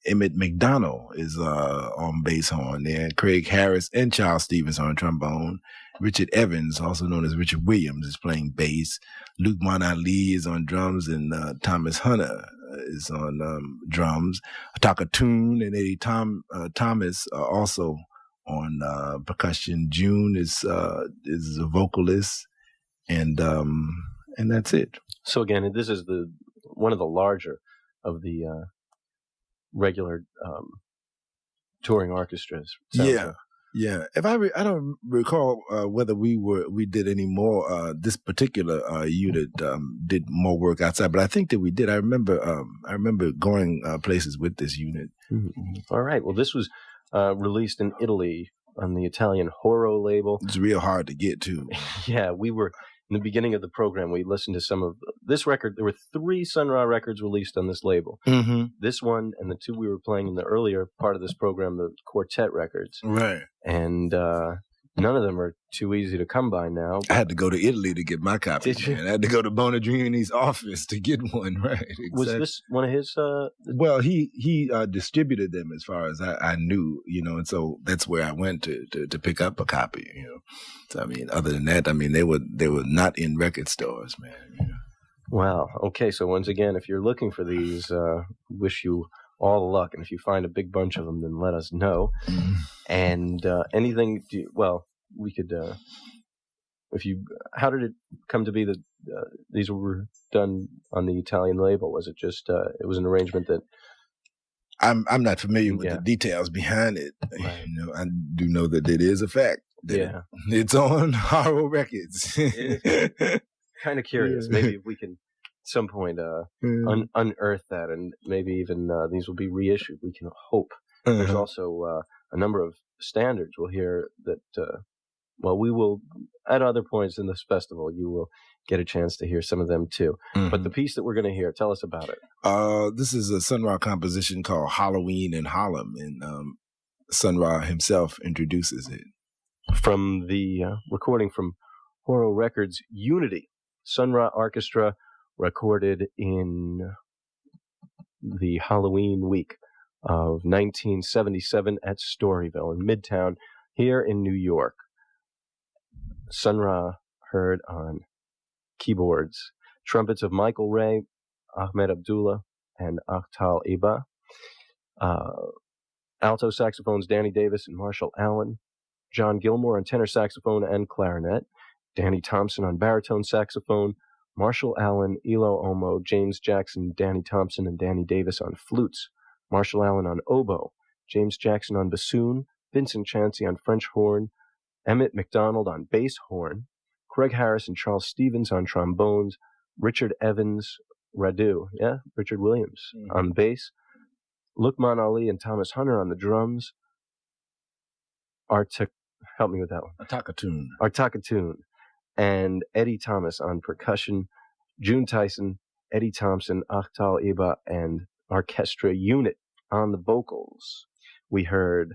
Emmett McDonald is on bass horn there. Craig Harris and Charles Stevens on trombone. Richard Evans, also known as Richard Williams, is playing bass. Luke Monali is on drums, and Thomas Hunter is on drums. Takatoon and Eddie Thomas are also on percussion. June is a vocalist, and that's it. So again, this is one of the larger of the regular touring orchestras. Yeah. If I don't recall whether we did any more. This particular unit did more work outside, but I think that we did. I remember going places with this unit. Mm-hmm. All right. Well, this was released in Italy on the Italian Horo label. It's real hard to get to. Yeah, we were. In the beginning of the program, we listened to some of this record. There were 3 Sun Ra records released on this label. Mm-hmm. This one and the 2 we were playing in the earlier part of this program, the quartet records. Right. And none of them are too easy to come by now. I had to go to Italy to get my copy. Did you? I had to go to Bonadrini's office to get one. Right. Exactly. Was this one of his? Well, he distributed them as far as I knew, and so that's where I went to pick up a copy, So, other than that, they were not in record stores, man. Wow. Okay. So once again, if you're looking for these, wish you all the luck. And if you find a big bunch of them, then let us know. Mm-hmm. And anything, we could, how did it come to be that these were done on the Italian label? Was it just, it was an arrangement that? I'm not familiar with the details behind it. Right. I do know that it is a fact. Yeah. It's on Horror Records. Kind of curious. Yeah. Maybe if we can at some point unearth that, and maybe even these will be reissued. We can hope. There's also a number of standards we'll hear that, we will, at other points in this festival, you will get a chance to hear some of them too. Mm-hmm. But the piece that we're going to hear, tell us about it. This is a Sun Ra composition called Halloween in Harlem, and Sun Ra himself introduces it. From the recording from Horo Records, Unity, Sun Ra Orchestra, recorded in the Halloween week of 1977 at Storyville in Midtown here in New York. Sun Ra heard on keyboards, trumpets of Michael Ray, Ahmed Abdullah, and Akhtar Iba, alto saxophones Danny Davis and Marshall Allen, John Gilmore on tenor saxophone and clarinet, Danny Thompson on baritone saxophone, Marshall Allen, Elo Omo, James Jackson, Danny Thompson, and Danny Davis on flutes, Marshall Allen on oboe, James Jackson on bassoon, Vincent Chancey on French horn, Emmett McDonald on bass horn, Craig Harris and Charles Stevens on trombones, Richard Evans, Richard Williams on bass, Lukman Ali and Thomas Hunter on the drums, help me with that one. Takatoon, and Eddie Thomas on percussion, June Tyson, Eddie Thompson, Akhtar Iba, and orchestra unit on the vocals. We heard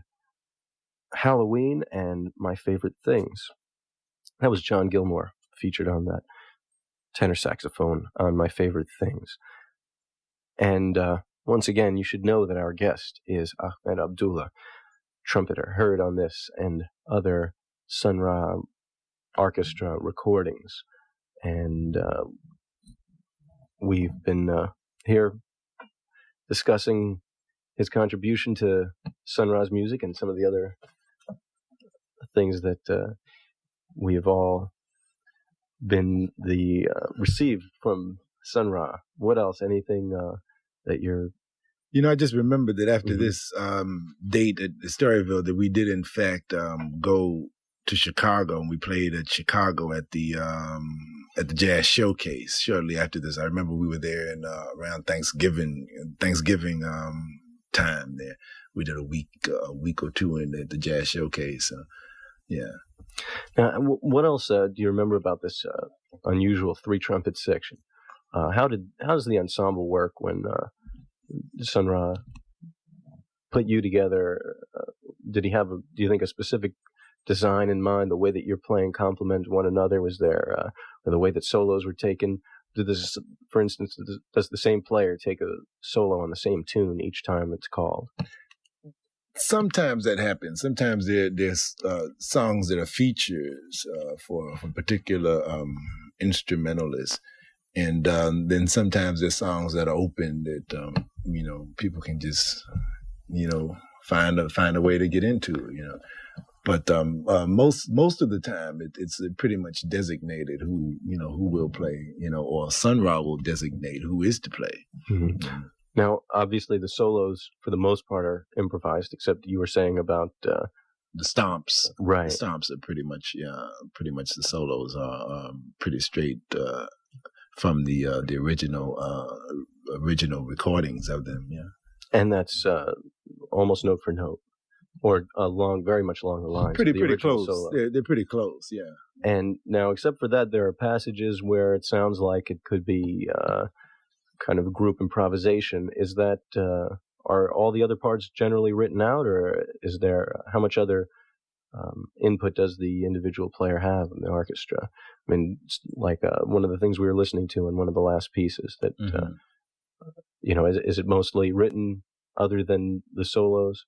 Halloween and My Favorite Things. That was John Gilmore featured on that tenor saxophone on My Favorite Things. And once again, you should know that our guest is Ahmed Abdullah, trumpeter, heard on this and other Sun Ra Orchestra recordings. and we've been here discussing his contribution to Sun Ra's music and some of the other things that we have all been received from Sun Ra. What else? Anything that you're... I just remembered that after this date at Storyville that we did in fact go to Chicago, and we played at Chicago at the Jazz Showcase shortly after this. I remember we were there in around Thanksgiving time there. We did a week or two in the Jazz Showcase. Yeah. Now, what else do you remember about this unusual 3-trumpet section? How does the ensemble work when Sun Ra put you together? Did he have, do you think, a specific design in mind? The way that you're playing complement one another? Was there the way that solos were taken? For instance, does the same player take a solo on the same tune each time it's called? Sometimes that happens. Sometimes there's songs that are features for particular instrumentalists, and then sometimes there's songs that are open that people can just find a way to get into. But most of the time it's pretty much designated who will play, or Sun Ra will designate who is to play. Mm-hmm. Now, obviously, the solos, for the most part, are improvised, except you were saying about the stomps. Right. The stomps are pretty much the solos are pretty straight from the original recordings of them. Yeah. And that's almost note for note, or very much along the lines. Pretty close. They're pretty close. Yeah. And now, except for that, there are passages where it sounds like it could be kind of a group improvisation. Is that are all the other parts generally written out, or is there how much other input does the individual player have in the orchestra? I mean, like one of the things we were listening to in one of the last pieces that is it mostly written other than the solos?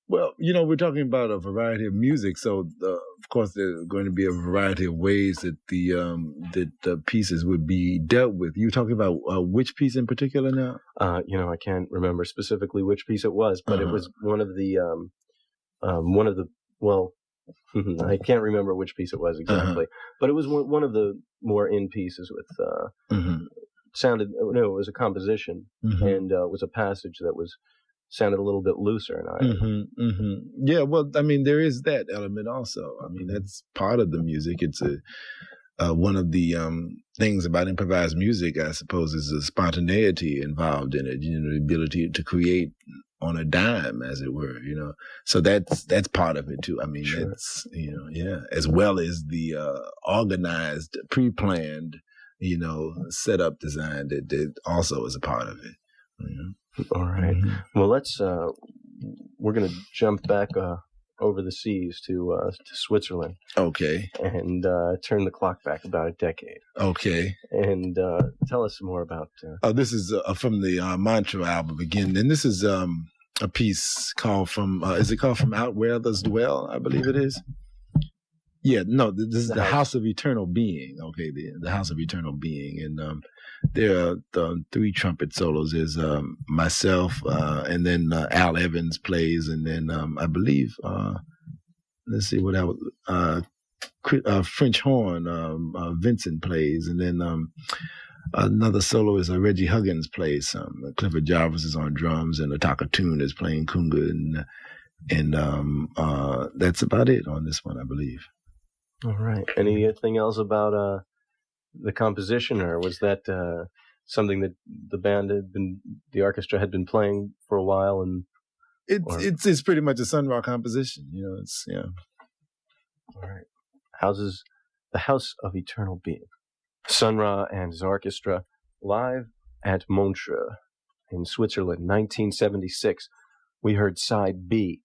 Well, we're talking about a variety of music, so of course there's going to be a variety of ways that the pieces would be dealt with. You're talking about which piece in particular now? I can't remember specifically which piece it was, but it was one of the I can't remember which piece it was exactly, but it was one of the more in pieces with it was a composition, and it was a passage that sounded a little bit looser. And Yeah, well, I mean, there is that element also. I mean, that's part of the music. It's one of the things about improvised music, I suppose, is the spontaneity involved in it. The ability to create on a dime, as it were. So that's part of it too. I mean, sure. That's as well as the organized, pre-planned, setup design that also is a part of it. All right. Well, we're going to jump back over the seas to Switzerland. Okay. And turn the clock back about a decade. Okay. And tell us some more about... this is from the Mantra album again. And this is a piece called is it called From Out Where Others Dwell? I believe it is. Yeah, no, this is the House of Eternal Being. Okay, the House of Eternal Being. And there are 3 trumpet solos. There's myself, and then Al Evans plays, and then I believe, let's see what else, French horn, Vincent plays, and then another soloist, Reggie Huggins plays some. Clifford Jarvis is on drums, and Ataka Toon is playing kunga, and that's about it on this one, I believe. All right. Anything else about the composition, or was that something that the orchestra had been playing for a while? And it's pretty much a Sun Ra composition. It's yeah. All right. The House of Eternal Being. Sun Ra and his orchestra live at Montreux in Switzerland, 1976. We heard side B,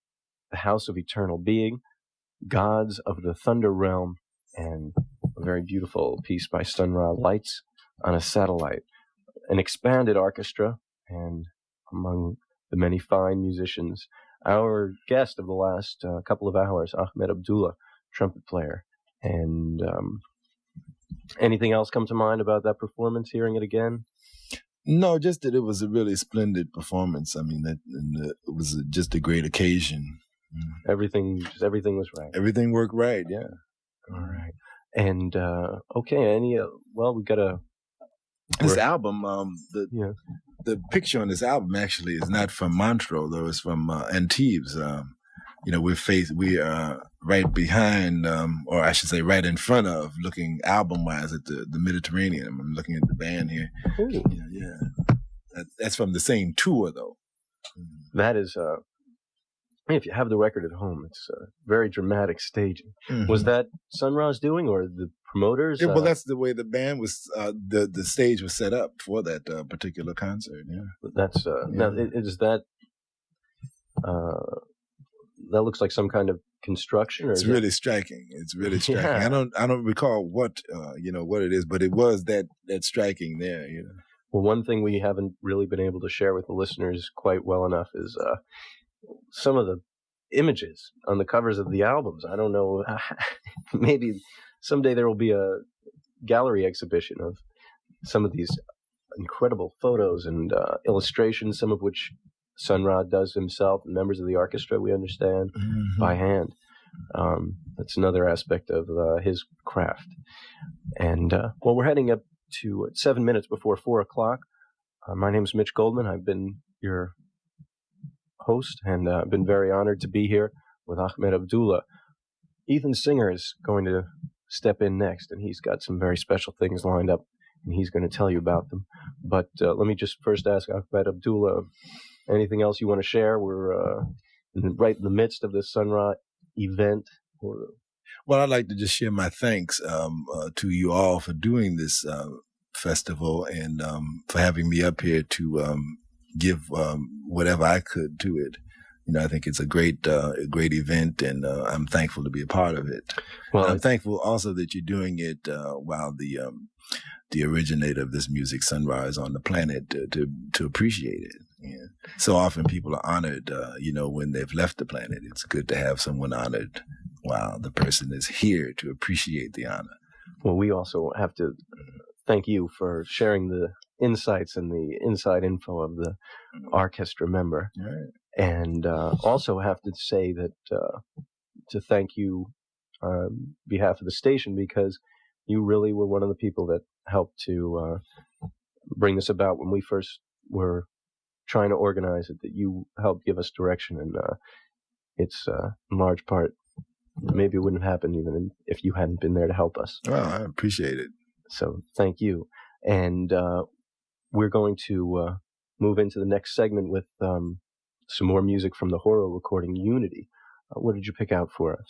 The House of Eternal Being, Gods of the Thunder Realm, and a very beautiful piece by Sun Ra, Lights on a Satellite. An expanded orchestra, and among the many fine musicians, our guest of the last couple of hours, Ahmed Abdullah, trumpet player. And Anything else come to mind about that performance, hearing it again? No, just that it was a really splendid performance. I mean, it was just a great occasion. Everything was right. Everything worked right, yeah. All right. And, okay, we got this album, the picture on this album actually is not from Montreux, though. It's from Antibes. We are right behind, or I should say right in front of, looking album-wise at the Mediterranean. I'm looking at the band here. Ooh. Yeah. That's from the same tour, though. That is, if you have the record at home, it's very dramatic staging. Mm-hmm. Was that Sun Ra's doing, or the promoters? Yeah, well, that's the way the band was, the stage was set up for that particular concert, yeah. That's, now, is that, that looks like some kind of construction? Or it's really striking. It's really striking. Yeah. I don't recall what it is, but it was that striking there, you know. Well, one thing we haven't really been able to share with the listeners quite well enough is some of the images on the covers of the albums. I don't know, maybe someday there will be a gallery exhibition of some of these incredible photos and illustrations, some of which Sun Ra does himself, and members of the orchestra, we understand, by hand. That's another aspect of his craft. And, we're heading up to 7 minutes before 4 o'clock. My name is Mitch Goldman. I've been your host, and I've been very honored to be here with Ahmed Abdullah. Ethan Singer is going to step in next, and he's got some very special things lined up, and he's going to tell you about them. But let me just first ask Ahmed Abdullah, anything else you want to share? We're right in the midst of this Sun Ra event. Well, I'd like to just share my thanks to you all for doing this festival, and for having me up here to give whatever I could to it. You know, I think it's a great event, and I'm thankful to be a part of it. Well, I'm thankful also that you're doing it while the originator of this music, Sun Ra, is on the planet to appreciate it. Yeah. So often people are honored, when they've left the planet. It's good to have someone honored while the person is here to appreciate the honor. Well, we also have to thank you for sharing the insights and the inside info of the orchestra member. Right. And also have to say that to thank you on behalf of the station, because you really were one of the people that helped to bring this about when we first were trying to organize it, that you helped give us direction. And it's in large part, maybe it wouldn't have happened even if you hadn't been there to help us. Well, I appreciate it. So thank you. And we're going to move into the next segment with some more music from the horror recording Unity. What did you pick out for us?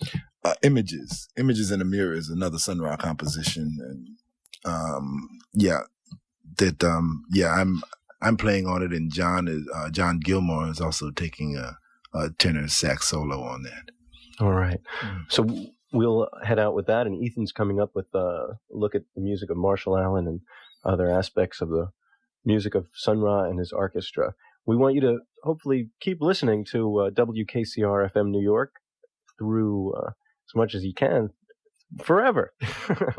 Images in a Mirror is another Sun Ra composition, and I'm playing on it, and John Gilmore is also taking a tenor sax solo on that. All right. So we'll head out with that, and Ethan's coming up with a look at the music of Marshall Allen and other aspects of the music of Sun Ra and his orchestra. We want you to hopefully keep listening to WKCR FM New York through as much as you can, forever,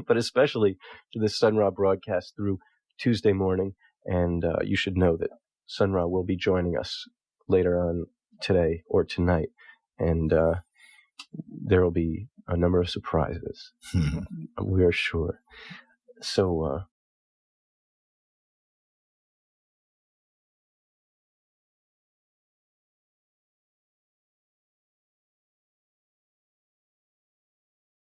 but especially to this Sun Ra broadcast through Tuesday morning. And you should know that Sun Ra will be joining us later on today or tonight. And there will be a number of surprises. We are sure. So